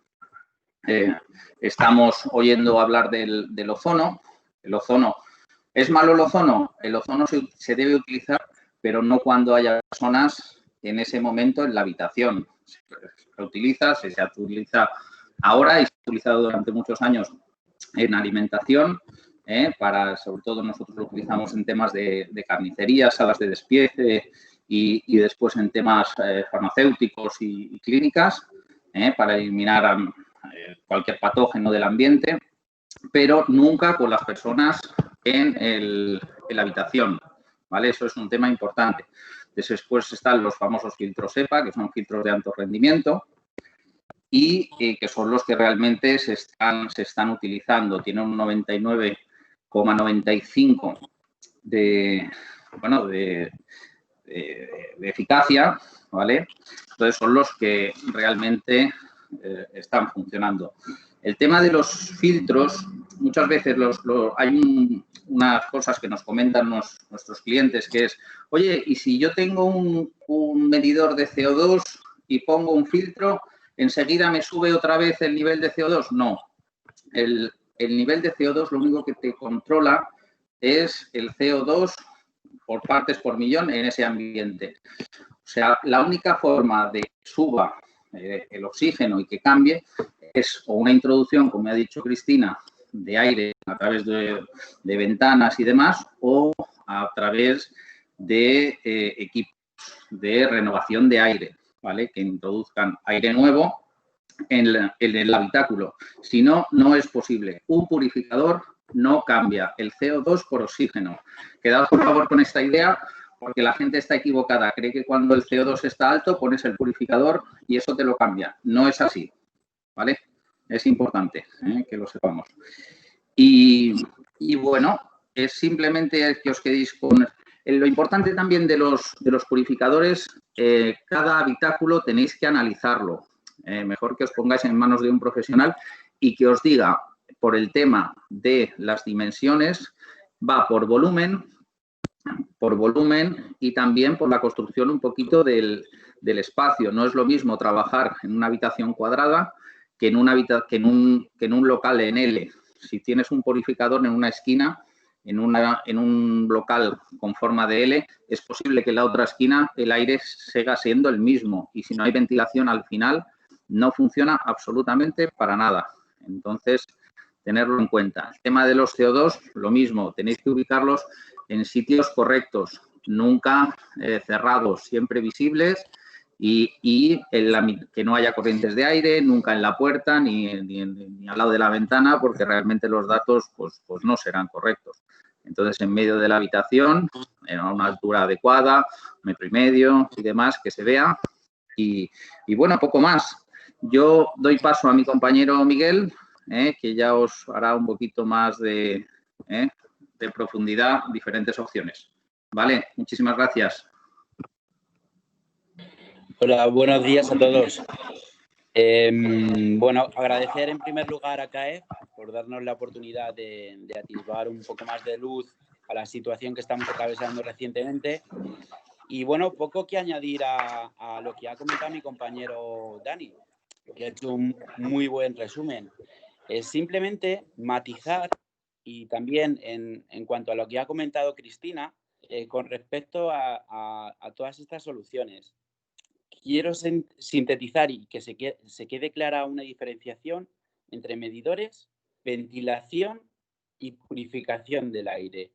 Estamos oyendo hablar del ozono. El ozono, ¿es malo el ozono? El ozono se debe utilizar, pero no cuando haya personas en ese momento en la habitación. Se utiliza ahora y se ha utilizado durante muchos años en alimentación, sobre todo nosotros lo utilizamos en temas de carnicería, salas de despiece y después en temas farmacéuticos y clínicas, para eliminar cualquier patógeno del ambiente, pero nunca con las personas en la habitación, ¿vale? Eso es un tema importante. Después están los famosos filtros EPA, que son filtros de alto rendimiento y que son los que realmente se están utilizando. Tienen un 99,95 de eficacia, ¿vale? Entonces son los que realmente están funcionando. El tema de los filtros, muchas veces hay unas cosas que nos comentan nuestros clientes, que es, oye, ¿y si yo tengo un medidor de CO2 y pongo un filtro, enseguida me sube otra vez el nivel de CO2? No. El nivel de CO2 lo único que te controla es el CO2 por partes por millón en ese ambiente. O sea, la única forma de que suba el oxígeno y que cambie es o una introducción, como ha dicho Cristina, de aire a través de ventanas y demás, o a través de equipos de renovación de aire, ¿vale? Que introduzcan aire nuevo en el habitáculo. Si no, no es posible. Un purificador no cambia el CO2 por oxígeno. Quedaos, por favor, con esta idea, porque la gente está equivocada. Cree que cuando el CO2 está alto, pones el purificador y eso te lo cambia. No es así, ¿vale? Es importante que lo sepamos. Y bueno, es simplemente que os quedéis con... Lo importante también de los purificadores, cada habitáculo tenéis que analizarlo. Mejor que os pongáis en manos de un profesional y que os diga, por el tema de las dimensiones, va por volumen y también por la construcción un poquito del espacio. No es lo mismo trabajar en una habitación cuadrada que en un local en L. Si tienes un purificador en una esquina, en un local con forma de L, es posible que en la otra esquina el aire siga siendo el mismo y si no hay ventilación al final no funciona absolutamente para nada. Entonces, tenerlo en cuenta. El tema de los CO2, lo mismo, tenéis que ubicarlos en sitios correctos, nunca cerrados, siempre visibles y que no haya corrientes de aire, nunca en la puerta ni al lado de la ventana, porque realmente los datos pues no serán correctos. Entonces, en medio de la habitación, a una altura adecuada, 1,5 metros y demás, que se vea. Y bueno, poco más. Yo doy paso a mi compañero Miguel, que ya os hará un poquito más de profundidad, diferentes opciones. ¿Vale? Muchísimas gracias. Hola, buenos días a todos. Bueno, agradecer en primer lugar a CAEF por darnos la oportunidad de atisbar un poco más de luz a la situación que estamos atravesando recientemente. Y bueno, poco que añadir a lo que ha comentado mi compañero Dani, que ha hecho un muy buen resumen. Es simplemente matizar Y también en cuanto a lo que ha comentado Cristina, con respecto a todas estas soluciones, quiero sintetizar y que se quede clara una diferenciación entre medidores, ventilación y purificación del aire.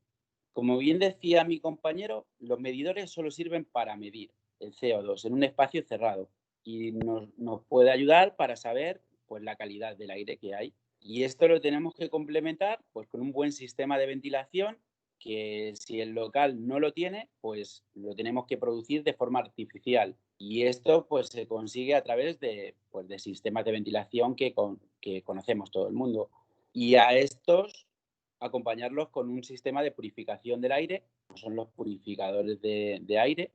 Como bien decía mi compañero, los medidores solo sirven para medir el CO2 en un espacio cerrado y nos puede ayudar para saber pues, la calidad del aire que hay. Y esto lo tenemos que complementar pues, con un buen sistema de ventilación que si el local no lo tiene, pues lo tenemos que producir de forma artificial. Y esto pues se consigue a través de sistemas de ventilación que conocemos todo el mundo. Y a estos acompañarlos con un sistema de purificación del aire, que son los purificadores de aire,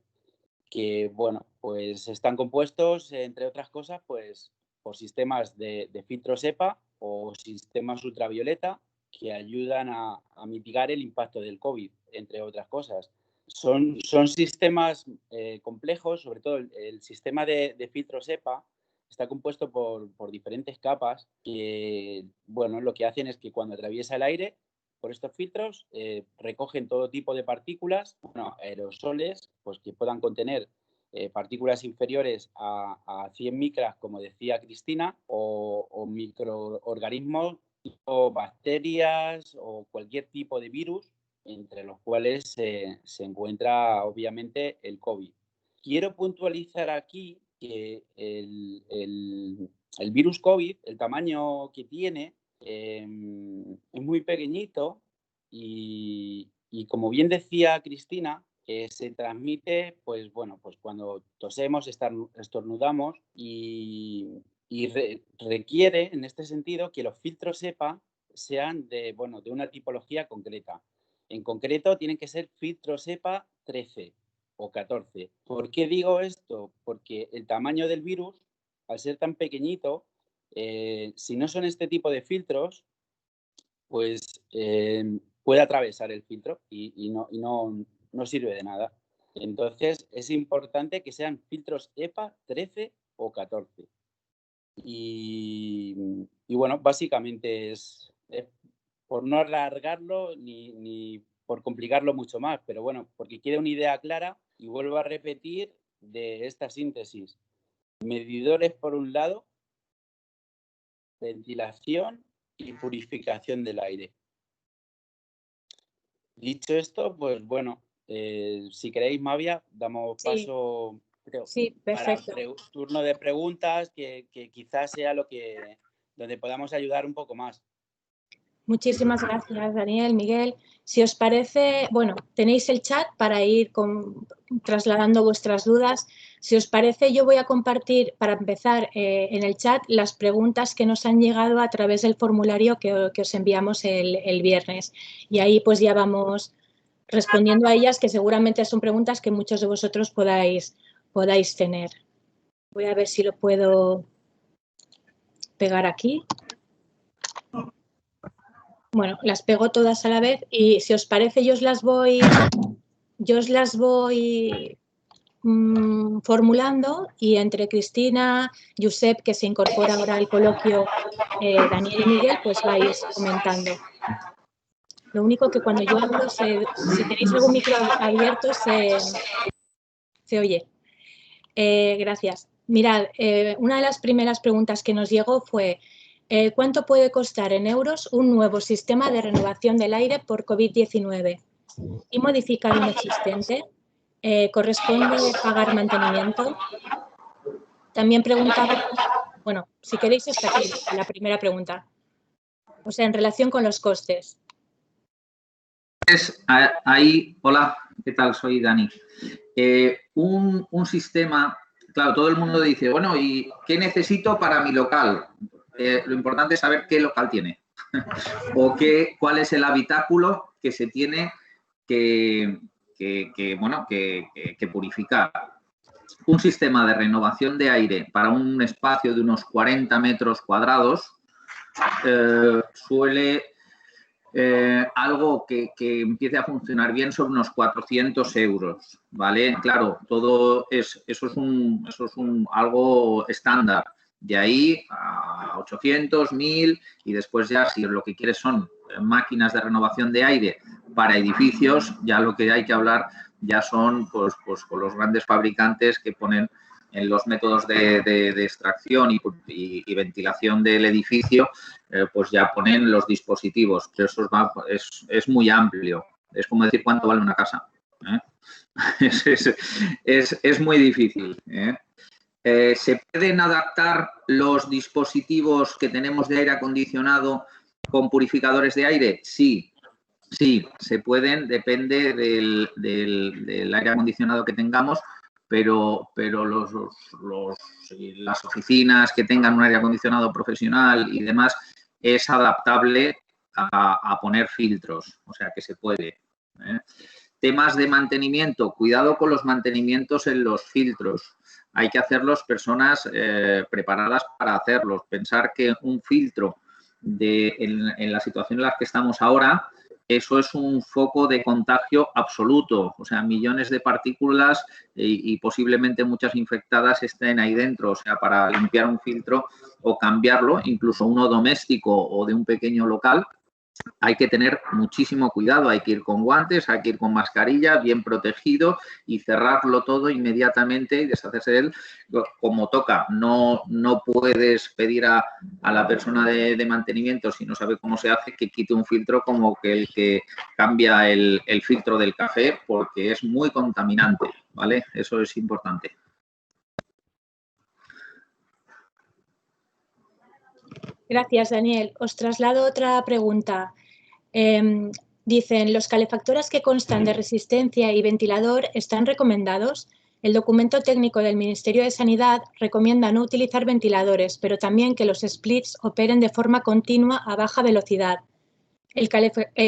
que bueno, pues están compuestos, entre otras cosas, pues por sistemas de filtros EPA o sistemas ultravioleta que ayudan a mitigar el impacto del COVID, entre otras cosas. Son sistemas complejos, sobre todo el sistema de filtros EPA está compuesto por diferentes capas que, bueno, lo que hacen es que cuando atraviesa el aire, por estos filtros, recogen todo tipo de partículas, bueno, aerosoles, pues que puedan contener partículas inferiores a 100 micras, como decía Cristina, o microorganismos o bacterias o cualquier tipo de virus, entre los cuales se encuentra obviamente el COVID. Quiero puntualizar aquí que el virus COVID, el tamaño que tiene, es muy pequeñito y como bien decía Cristina, se transmite pues, bueno, pues cuando tosemos, estornudamos y requiere en este sentido que los filtros EPA sean de una tipología concreta. En concreto tienen que ser filtros EPA 13 o 14. ¿Por qué digo esto? Porque el tamaño del virus, al ser tan pequeñito, si no son este tipo de filtros, pues puede atravesar el filtro y no sirve de nada. Entonces, es importante que sean filtros EPA 13 o 14. Y bueno, básicamente es por no alargarlo ni por complicarlo mucho más, pero bueno, porque quede una idea clara y vuelvo a repetir de esta síntesis. Medidores por un lado, ventilación y purificación del aire. Dicho esto, pues bueno, si queréis, Mavia, damos paso perfecto. para turno de preguntas, que quizás sea donde podamos ayudar un poco más. Muchísimas gracias, Daniel, Miguel. Si os parece, bueno, tenéis el chat para ir trasladando vuestras dudas. Si os parece, yo voy a compartir, para empezar, en el chat las preguntas que nos han llegado a través del formulario que os enviamos el viernes. Y ahí pues ya vamos respondiendo a ellas, que seguramente son preguntas que muchos de vosotros podáis tener. Voy a ver si lo puedo pegar aquí. Bueno, las pego todas a la vez y si os parece yo os las voy formulando y entre Cristina, Josep, que se incorpora ahora al coloquio, Daniel y Miguel, pues vais comentando. Lo único que cuando yo hablo, si tenéis algún micro abierto, se oye. Gracias. Mirad, una de las primeras preguntas que nos llegó fue ¿cuánto puede costar en euros un nuevo sistema de renovación del aire por COVID-19 y modificar un existente? ¿Corresponde pagar mantenimiento? También preguntaba, bueno, si queréis está aquí la primera pregunta, o sea, en relación con los costes. Ahí, hola, ¿qué tal? Soy Dani. Un sistema, claro, todo el mundo dice, bueno, ¿y qué necesito para mi local? Lo importante es saber qué local tiene o cuál es el habitáculo que se tiene que purificar. Un sistema de renovación de aire para un espacio de unos 40 metros cuadrados suele algo que empiece a funcionar bien sobre unos 400 euros, ¿vale? Claro, eso es algo estándar. De ahí a 800, 1000 y después ya si lo que quieres son máquinas de renovación de aire para edificios, ya lo que hay que hablar ya son pues con los grandes fabricantes que ponen en los métodos de extracción y ventilación del edificio, pues ya ponen los dispositivos. Pero eso es muy amplio. Es como decir cuánto vale una casa. Es muy difícil. ¿Se pueden adaptar los dispositivos que tenemos de aire acondicionado con purificadores de aire? Sí, se pueden, depende del aire acondicionado que tengamos, pero las oficinas que tengan un aire acondicionado profesional y demás es adaptable a poner filtros, o sea que se puede. Temas de mantenimiento, cuidado con los mantenimientos en los filtros. Hay que hacerlos personas preparadas para hacerlos. Pensar que un filtro en la situación en la que estamos ahora, eso es un foco de contagio absoluto. O sea, millones de partículas y posiblemente muchas infectadas estén ahí dentro. O sea, para limpiar un filtro o cambiarlo, incluso uno doméstico o de un pequeño local, hay que tener muchísimo cuidado, hay que ir con guantes, hay que ir con mascarilla, bien protegido y cerrarlo todo inmediatamente y deshacerse de él como toca. No puedes pedir a la persona de mantenimiento, si no sabe cómo se hace, que quite un filtro como que el que cambia el filtro del café, porque es muy contaminante, ¿vale? Eso es importante. Gracias, Daniel. Os traslado otra pregunta. Dicen, ¿los calefactores que constan de resistencia y ventilador están recomendados? El documento técnico del Ministerio de Sanidad recomienda no utilizar ventiladores, pero también que los splits operen de forma continua a baja velocidad. ¿El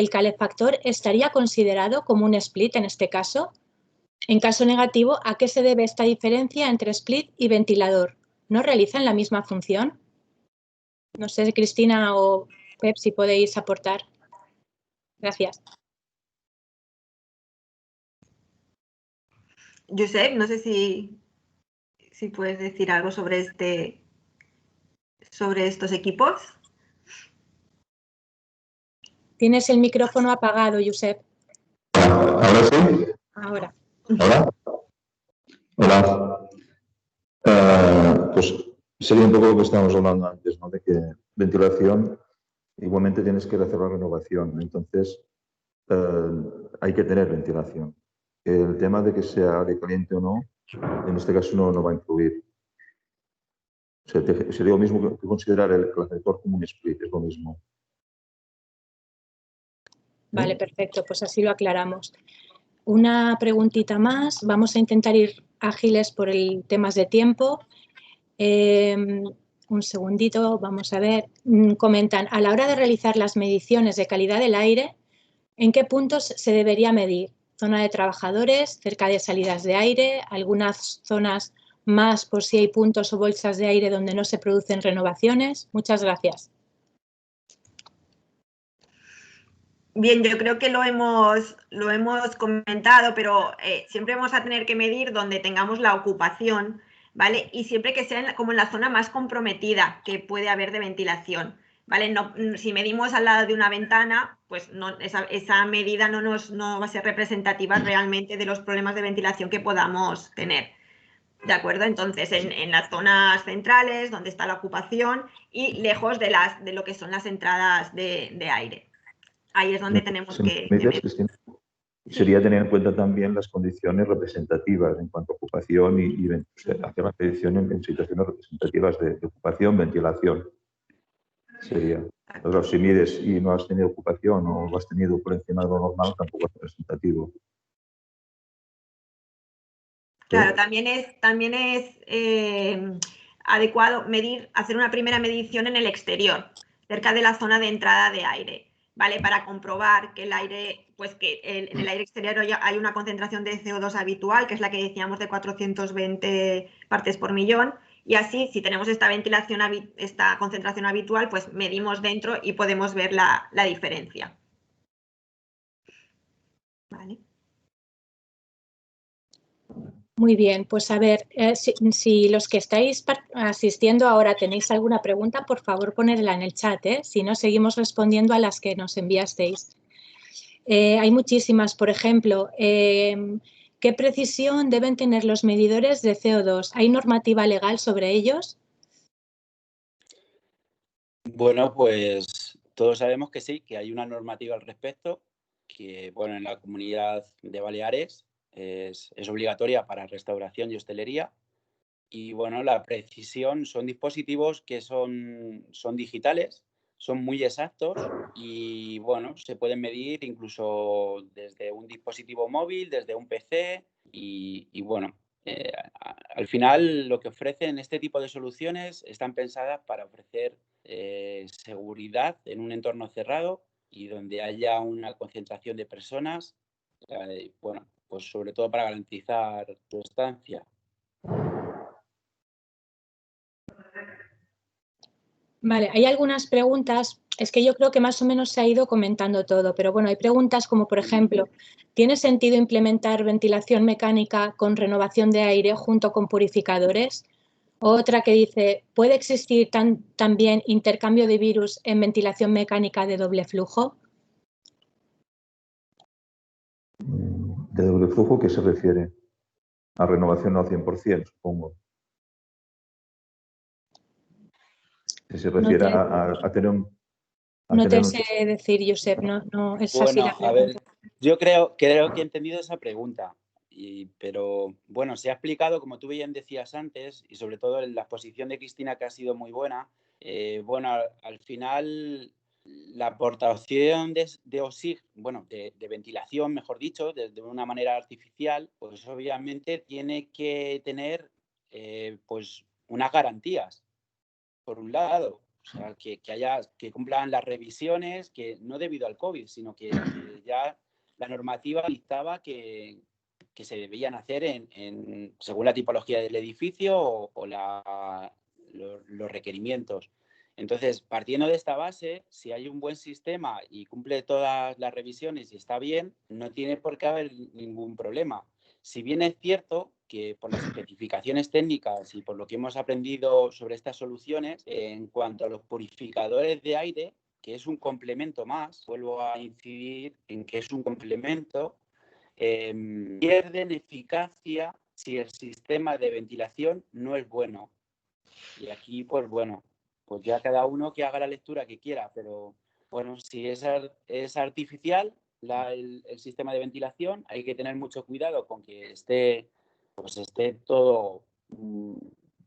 calefactor estaría considerado como un split en este caso? En caso negativo, ¿a qué se debe esta diferencia entre split y ventilador? ¿No realizan la misma función? No sé, Cristina o Pep, si podéis aportar. Gracias. Josep, no sé si puedes decir algo sobre estos equipos. Tienes el micrófono apagado, Josep. ¿Ahora sí? Ahora. Hola. Pues sería un poco lo que estábamos hablando antes, ¿no? De que ventilación, igualmente tienes que hacer la renovación. Entonces, hay que tener ventilación. El tema de que sea aire caliente o no, en este caso no va a influir. O sea, sería lo mismo que considerar el calefactor como un split, es lo mismo. Vale, perfecto, pues así lo aclaramos. Una preguntita más, vamos a intentar ir ágiles por el temas de tiempo. Un segundito, vamos a ver. Comentan, a la hora de realizar las mediciones de calidad del aire, ¿en qué puntos se debería medir? ¿Zona de trabajadores, cerca de salidas de aire, algunas zonas más por si hay puntos o bolsas de aire donde no se producen renovaciones? Muchas gracias. Bien, yo creo que lo hemos comentado, pero siempre vamos a tener que medir donde tengamos la ocupación, ¿vale? Y siempre que sea como en la zona más comprometida que puede haber de ventilación, ¿vale? No, si medimos al lado de una ventana, pues no, esa medida no va a ser representativa realmente de los problemas de ventilación que podamos tener. ¿De acuerdo? Entonces, en las zonas centrales, donde está la ocupación y lejos de lo que son las entradas de aire. Ahí es donde tenemos que medir. Sería tener en cuenta también las condiciones representativas en cuanto a ocupación y hacer la medición en situaciones representativas de ocupación, ventilación. Sería. Pero si mides y no has tenido ocupación o lo has tenido por encima de lo normal, tampoco es representativo. Claro, también es adecuado hacer una primera medición en el exterior, cerca de la zona de entrada de aire, ¿vale? Para comprobar que el aire, pues que en el aire exterior hay una concentración de CO2 habitual, que es la que decíamos de 420 partes por millón, y así, si tenemos esta concentración habitual, pues medimos dentro y podemos ver la diferencia. ¿Vale? Muy bien, pues a ver, si los que estáis asistiendo ahora tenéis alguna pregunta, por favor ponedla en el chat, ¿eh? Si no, seguimos respondiendo a las que nos enviasteis. Hay muchísimas, por ejemplo, ¿qué precisión deben tener los medidores de CO2? ¿Hay normativa legal sobre ellos? Bueno, pues todos sabemos que sí, que hay una normativa al respecto, que bueno, en la Comunidad de Baleares es obligatoria para restauración y hostelería. Y bueno, la precisión son dispositivos que son digitales, son muy exactos y bueno, se pueden medir incluso desde un dispositivo móvil, desde un PC y bueno, al final lo que ofrecen este tipo de soluciones están pensadas para ofrecer seguridad en un entorno cerrado y donde haya una concentración de personas, bueno, pues sobre todo para garantizar su estancia. Vale, hay algunas preguntas, es que yo creo que más o menos se ha ido comentando todo, pero bueno, hay preguntas como, por ejemplo, ¿tiene sentido implementar ventilación mecánica con renovación de aire junto con purificadores? Otra que dice, ¿puede existir también intercambio de virus en ventilación mecánica de doble flujo? ¿De doble flujo qué se refiere? A renovación no al 100%, supongo. Si se refiere a tener un... No te sé decir, Josep, no es así la pregunta. A ver, yo creo que he entendido esa pregunta, pero bueno, se ha explicado, como tú bien decías antes, y sobre todo en la exposición de Cristina, que ha sido muy buena. Bueno, al final la aportación de oxígeno, bueno, de ventilación, mejor dicho, de una manera artificial, pues obviamente tiene que tener pues unas garantías, por un lado. O sea, que cumplan las revisiones, que no debido al COVID, sino que ya la normativa dictaba que se debían hacer según la tipología del edificio o los requerimientos. Entonces, partiendo de esta base, si hay un buen sistema y cumple todas las revisiones y está bien, no tiene por qué haber ningún problema. Si bien es cierto que por las especificaciones técnicas y por lo que hemos aprendido sobre estas soluciones, en cuanto a los purificadores de aire, que es un complemento más, vuelvo a incidir en que es un complemento, pierden eficacia si el sistema de ventilación no es bueno. Y aquí, pues bueno, pues ya cada uno que haga la lectura que quiera, pero bueno, si es artificial el sistema de ventilación, hay que tener mucho cuidado con que esté todo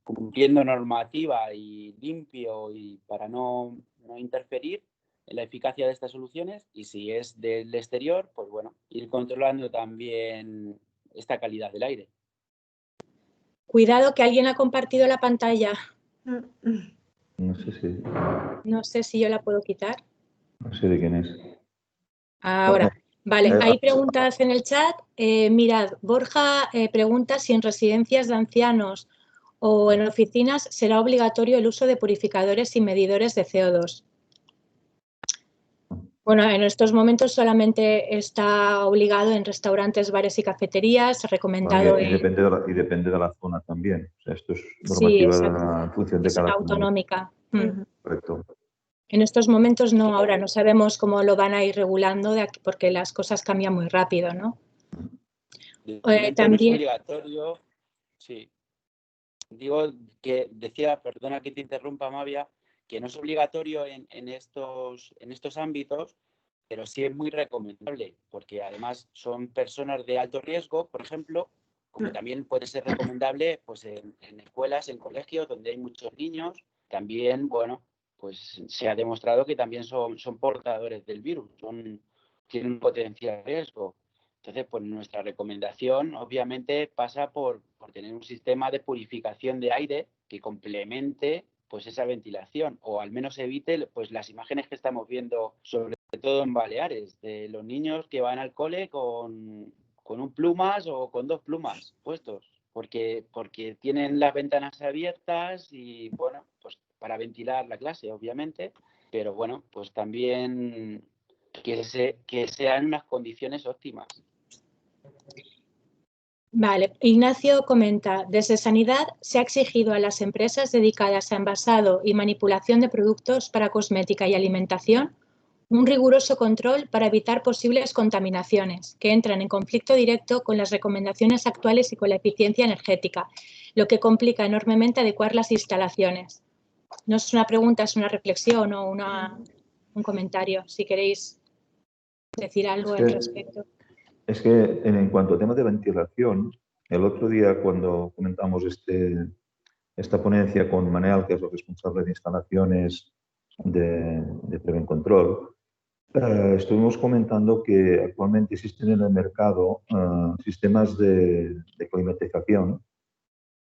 cumpliendo normativa y limpio y para no interferir en la eficacia de estas soluciones. Y si es del exterior, pues bueno, ir controlando también esta calidad del aire. Cuidado que alguien ha compartido la pantalla. No sé si yo la puedo quitar. No sé de quién es. Ahora, vale, hay preguntas en el chat. Mirad, Borja pregunta si en residencias de ancianos o en oficinas será obligatorio el uso de purificadores y medidores de CO2. Bueno, en estos momentos solamente está obligado en restaurantes, bares y cafeterías, recomendado y depende de la zona también. O sea, esto es normativa en función de cada autonómica. Correcto. En estos momentos no, ahora no sabemos cómo lo van a ir regulando porque las cosas cambian muy rápido, ¿no? También es obligatorio, sí. Digo que decía, perdona que te interrumpa, Mavia, que no es obligatorio en estos ámbitos, pero sí es muy recomendable, porque además son personas de alto riesgo, por ejemplo, como también puede ser recomendable pues en escuelas, en colegios donde hay muchos niños. También, bueno, pues se ha demostrado que también son portadores del virus, tienen un potencial riesgo. Entonces, pues nuestra recomendación obviamente pasa por tener un sistema de purificación de aire que complemente pues esa ventilación o al menos evite pues las imágenes que estamos viendo sobre todo en Baleares, de los niños que van al cole con un plumas o con 2 plumas puestos, porque tienen las ventanas abiertas y bueno, pues para ventilar la clase obviamente, pero bueno, pues también que sean unas condiciones óptimas. Vale, Ignacio comenta, desde Sanidad se ha exigido a las empresas dedicadas a envasado y manipulación de productos para cosmética y alimentación un riguroso control para evitar posibles contaminaciones que entran en conflicto directo con las recomendaciones actuales y con la eficiencia energética, lo que complica enormemente adecuar las instalaciones. No es una pregunta, es una reflexión o un comentario, si queréis decir algo al respecto. Es que en cuanto al tema de ventilación, el otro día cuando comentamos esta ponencia con Manel, que es el responsable de instalaciones de Prevencontrol, estuvimos comentando que actualmente existen en el mercado sistemas de climatización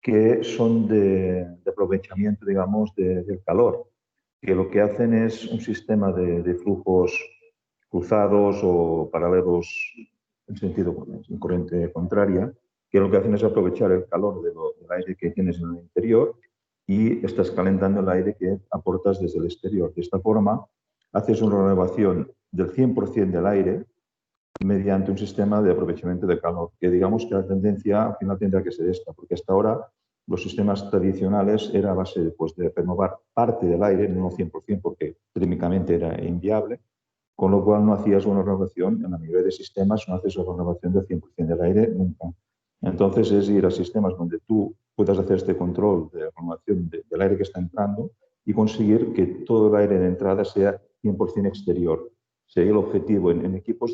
que son de aprovechamiento, digamos, del calor, que lo que hacen es un sistema de flujos cruzados o paralelos en sentido en corriente contraria, que lo que hacen es aprovechar el calor del aire que tienes en el interior y estás calentando el aire que aportas desde el exterior. De esta forma, haces una renovación del 100% del aire mediante un sistema de aprovechamiento de calor, que digamos que la tendencia al final tendrá que ser esta, porque hasta ahora los sistemas tradicionales era a base pues, de renovar parte del aire, no 100%, porque térmicamente era inviable, con lo cual no hacías una renovación, en la mayoría de sistemas no haces una renovación del 100% del aire nunca. Entonces es ir a sistemas donde tú puedas hacer este control de renovación del aire que está entrando y conseguir que todo el aire de entrada sea 100% exterior. Sería el objetivo en equipos